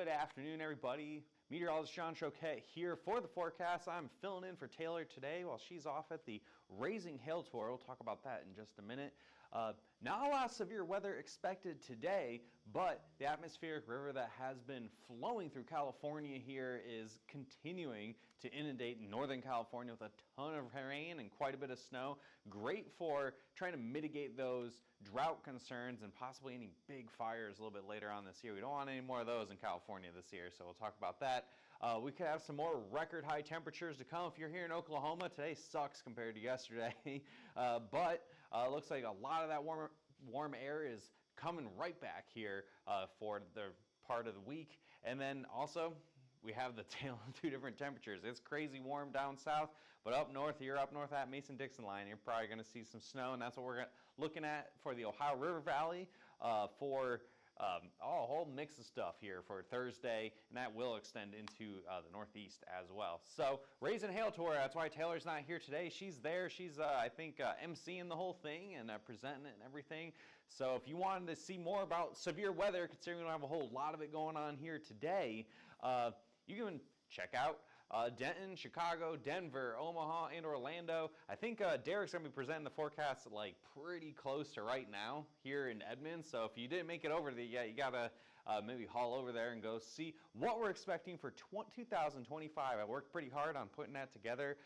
Good afternoon, everybody. Meteorologist John Choquette here for the forecast. I'm filling in for Taylor today while she's off at the Raising Hail Tour. We'll talk about that in just a minute. Not a lot of severe weather expected today, but the atmospheric river that has been flowing through California here is continuing to inundate Northern California with a ton of rain and quite a bit of snow. Great for trying to mitigate those drought concerns and possibly any big fires a little bit later on this year. We don't want any more of those in California this year, so we'll talk about that. We could have some more record high temperatures to come. If you're here in Oklahoma, today sucks compared to yesterday, but looks like a lot of that warm air is coming right back here for the part of the week. And then also we have the tail of two different temperatures. It's crazy warm down south, but up north, you're up north at Mason-Dixon line, you're probably going to see some snow, and that's what we're looking at for the Ohio River Valley for a whole mix of stuff here for Thursday, and that will extend into the Northeast as well. So, Raising Hail Tour, that's why Taylor's not here today. She's there. She's, I think, emceeing the whole thing and presenting it and everything. So, if you wanted to see more about severe weather, considering we don't have a whole lot of it going on here today, you can check out Denton, Chicago, Denver, Omaha, and Orlando. I think Derek's going to be presenting the forecast like pretty close to right now here in Edmond. So if you didn't make it over there yet, you got to maybe haul over there and go see what we're expecting for 2025. I worked pretty hard on putting that together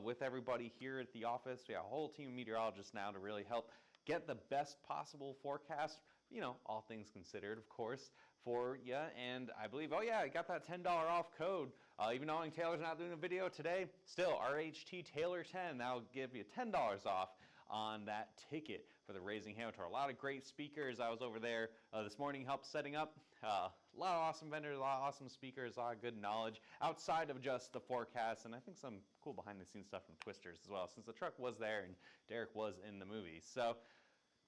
with everybody here at the office. We have a whole team of meteorologists now to really help get the best possible forecast, you know, all things considered, of course, for you. And I believe, oh yeah, I got that $10 off code. Even knowing Taylor's not doing a video today, still RHT Taylor 10, that'll give you $10 off on that ticket for the Raising Hail Tour. A lot of great speakers. I was over there this morning, helped setting up. A lot of awesome vendors, a lot of awesome speakers, a lot of good knowledge outside of just the forecast, and I think some cool behind the scenes stuff from Twisters as well, since the truck was there and Derek was in the movie. So,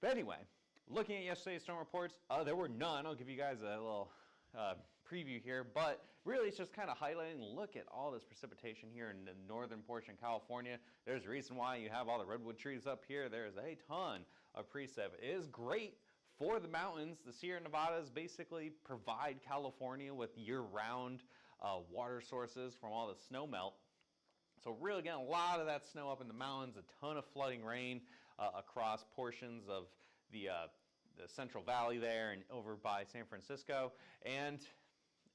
but anyway, looking at yesterday's storm reports, there were none. I'll give you guys a little preview here, but really it's just kind of highlighting, look at all this precipitation here in the northern portion of California. There's a reason why you have all the redwood trees up here. There's a ton of precip. It is great for the mountains. The Sierra Nevadas basically provide California with year-round water sources from all the snow melt. So really getting a lot of that snow up in the mountains, a ton of flooding rain across portions of the Central Valley there and over by San Francisco, and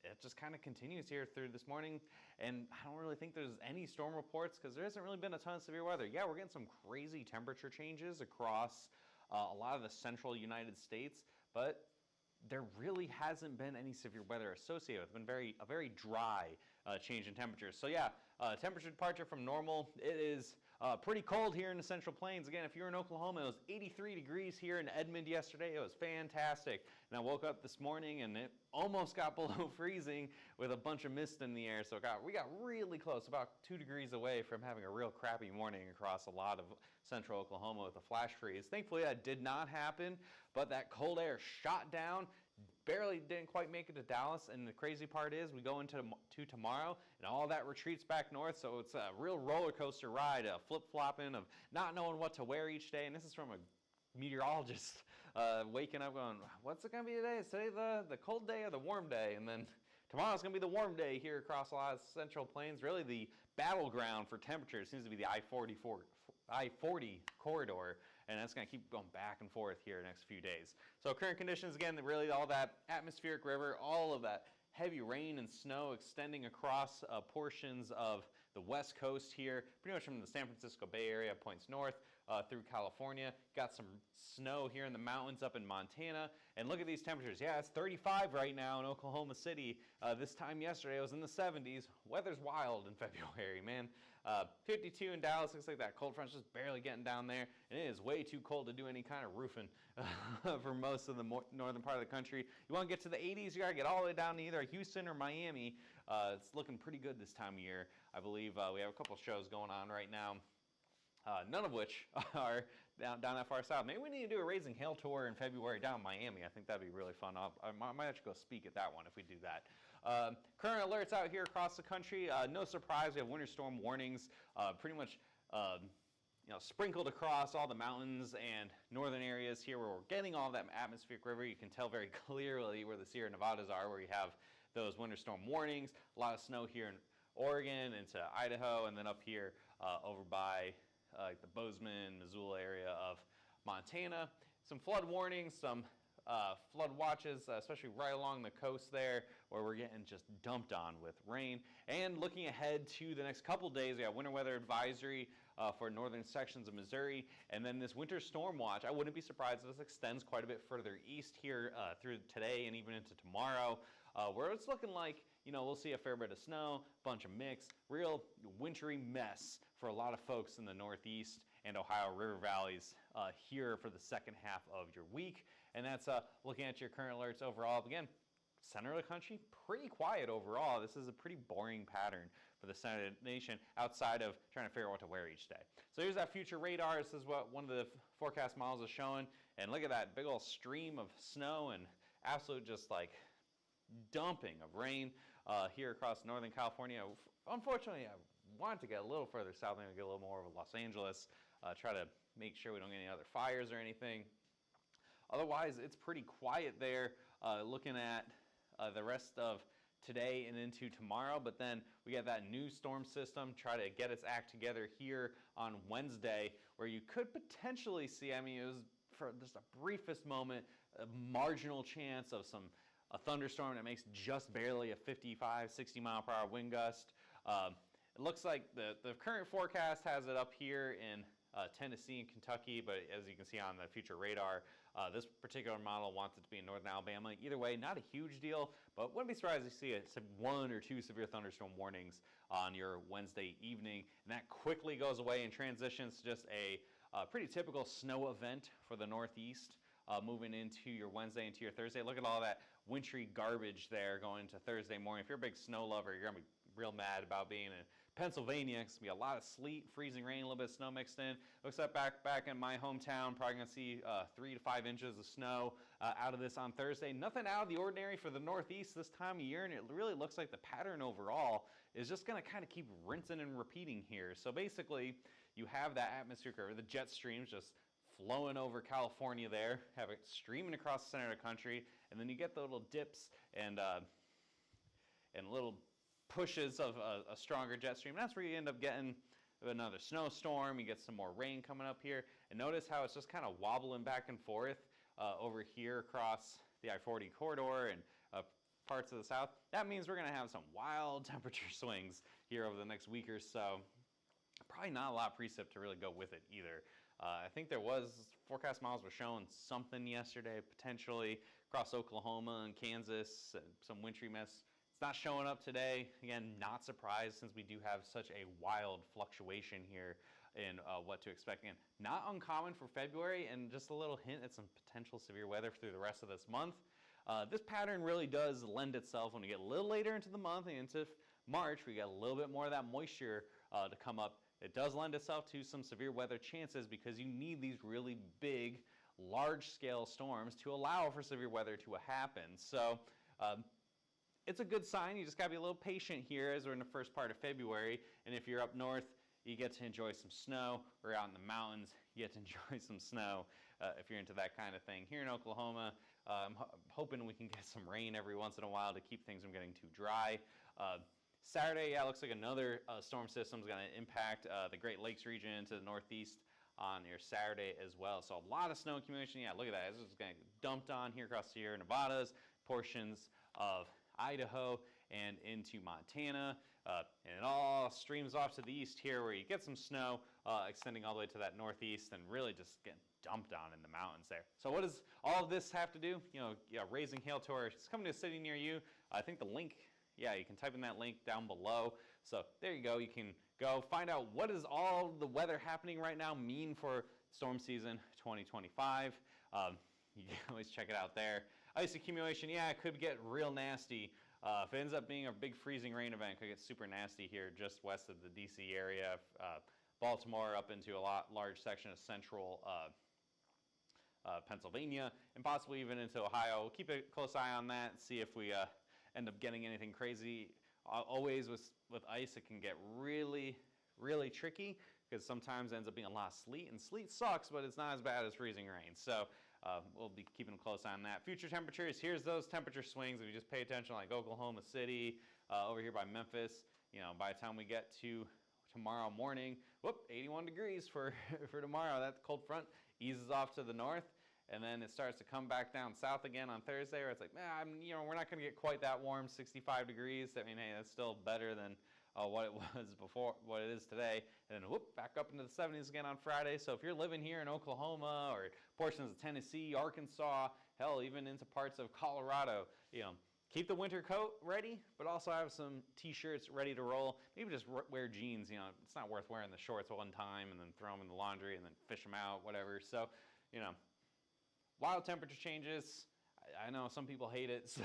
it just kind of continues here through this morning. And I don't really think there's any storm reports because there hasn't really been a ton of severe weather. Yeah, we're getting some crazy temperature changes across a lot of the central United States, but there really hasn't been any severe weather associated with it. It's been a very dry change in temperatures. So yeah, temperature departure from normal. It is pretty cold here in the Central Plains. Again, if you're in Oklahoma, it was 83 degrees here in Edmond yesterday. It was fantastic. And I woke up this morning and it almost got below freezing with a bunch of mist in the air. So we got really close, about 2 degrees away from having a real crappy morning across a lot of central Oklahoma with a flash freeze. Thankfully, that did not happen, but that cold air shot down. Barely didn't quite make it to Dallas, and the crazy part is we go into tomorrow and all that retreats back north, so it's a real roller coaster ride, a flip-flopping of not knowing what to wear each day. And this is from a meteorologist waking up going, what's it going to be today? Is today the cold day or the warm day? And then tomorrow's going to be the warm day here across a lot of Central Plains. Really the battleground for temperature seems to be the I-40 corridor, and that's going to keep going back and forth here the next few days. So current conditions, again, really all that atmospheric river, all of that heavy rain and snow extending across portions of the west coast here, pretty much from the San Francisco Bay Area, points north through California. Got some snow here in the mountains up in Montana. And look at these temperatures. Yeah, it's 35 right now in Oklahoma City. This time yesterday it was in the 70s. Weather's wild in February, man. 52 in Dallas. Looks like that cold front's just barely getting down there. And it is way too cold to do any kind of roofing for most of the northern part of the country. You want to get to the 80s, you got to get all the way down to either Houston or Miami. It's looking pretty good this time of year. I believe we have a couple shows going on right now. None of which are down that far south. Maybe we need to do a Raising Hail Tour in February down in Miami. I think that'd be really fun. I might actually go speak at that one if we do that. Current alerts out here across the country. No surprise, we have winter storm warnings pretty much sprinkled across all the mountains and northern areas here where we're getting all that atmospheric river. You can tell very clearly where the Sierra Nevadas are, where you have those winter storm warnings. A lot of snow here in Oregon into Idaho, and then up here over by the Bozeman, Missoula area of Montana. Some flood warnings, some flood watches, especially right along the coast there, where we're getting just dumped on with rain. And looking ahead to the next couple days, we got winter weather advisory for northern sections of Missouri, and then this winter storm watch. I wouldn't be surprised if this extends quite a bit further east here through today and even into tomorrow, where it's looking like, you know, we'll see a fair bit of snow, bunch of mix, real wintry mess for a lot of folks in the Northeast and Ohio River valleys here for the second half of your week. And that's looking at your current alerts overall. Again, center of the country, pretty quiet overall. This is a pretty boring pattern for the center of the nation outside of trying to figure out what to wear each day. So here's that future radar. This is what one of the forecast models is showing. And look at that big old stream of snow and absolute just like dumping of rain here across Northern California. Unfortunately, I want to get a little further south and get a little more of Los Angeles, try to make sure we don't get any other fires or anything. Otherwise, it's pretty quiet there looking at the rest of today and into tomorrow, but then we got that new storm system try to get its act together here on Wednesday, where you could potentially see, I mean, it was for just a briefest moment, a marginal chance of a thunderstorm that makes just barely a 55, 60 mile per hour wind gust. It looks like the current forecast has it up here in Tennessee and Kentucky, but as you can see on the future radar, this particular model wants it to be in northern Alabama. Either way, not a huge deal, but wouldn't be surprised to see one or two severe thunderstorm warnings on your Wednesday evening, and that quickly goes away and transitions to just a pretty typical snow event for the Northeast. Moving into your Wednesday, into your Thursday. Look at all that wintry garbage there going into Thursday morning. If you're a big snow lover, you're going to be real mad about being in Pennsylvania. It's going to be a lot of sleet, freezing rain, a little bit of snow mixed in. Looks like back in my hometown, probably going to see 3 to 5 inches of snow out of this on Thursday. Nothing out of the ordinary for the Northeast this time of year, and it really looks like the pattern overall is just going to kind of keep rinsing and repeating here. So basically, you have that atmosphere curve, the jet streams just flowing over California there, have it streaming across the center of the country, and then you get the little dips and little pushes of a stronger jet stream. That's where you end up getting another snowstorm. You get some more rain coming up here, and notice how it's just kind of wobbling back and forth over here across the I-40 corridor and parts of the south. That means we're going to have some wild temperature swings here over the next week or so. Probably not a lot of precip to really go with it either. I think there was, forecast models were showing something yesterday, potentially across Oklahoma and Kansas, some wintry mess. It's not showing up today. Again, not surprised since we do have such a wild fluctuation here in what to expect. Again, not uncommon for February, and just a little hint at some potential severe weather through the rest of this month. This pattern really does lend itself when we get a little later into the month and into March, we get a little bit more of that moisture to come up. It does lend itself to some severe weather chances because you need these really big, large-scale storms to allow for severe weather to happen. So it's a good sign. You just got to be a little patient here as we're in the first part of February. And if you're up north, you get to enjoy some snow. Or out in the mountains, you get to enjoy some snow if you're into that kind of thing. Here in Oklahoma, I'm hoping we can get some rain every once in a while to keep things from getting too dry. Saturday, yeah, looks like another storm system is going to impact the Great Lakes region into the Northeast on your Saturday as well. So a lot of snow accumulation. Yeah, look at that. It's just going to get dumped on here across the Sierra Nevadas, portions of Idaho, and into Montana. And it all streams off to the east here where you get some snow extending all the way to that Northeast and really just getting dumped on in the mountains there. So what does all of this have to do? You know, Raising Hail Tour is coming to a city near you. I think the link, yeah, you can type in that link down below. So there you go. You can go find out what does all the weather happening right now mean for storm season 2025. You can always check it out there. Ice accumulation, yeah, it could get real nasty. If it ends up being a big freezing rain event, it could get super nasty here just west of the DC area, Baltimore up into a large section of central Pennsylvania, and possibly even into Ohio. We'll keep a close eye on that and see if we end up getting anything crazy. Always with ice, it can get really, really tricky because sometimes it ends up being a lot of sleet, and sleet sucks, but it's not as bad as freezing rain. So we'll be keeping a close eye on that. Future temperatures, here's those temperature swings. If you just pay attention, like Oklahoma City, over here by Memphis, by the time we get to tomorrow morning, 81 degrees for, for tomorrow. That cold front eases off to the north, and then it starts to come back down south again on Thursday, where it's like, we're not going to get quite that warm, 65 degrees. I mean, hey, that's still better than what it was before, what it is today. And then back up into the 70s again on Friday. So if you're living here in Oklahoma or portions of Tennessee, Arkansas, hell, even into parts of Colorado, keep the winter coat ready, but also have some t-shirts ready to roll. Maybe just wear jeans. It's not worth wearing the shorts one time and then throw them in the laundry and then fish them out, whatever. So, wild temperature changes. I know some people hate it. So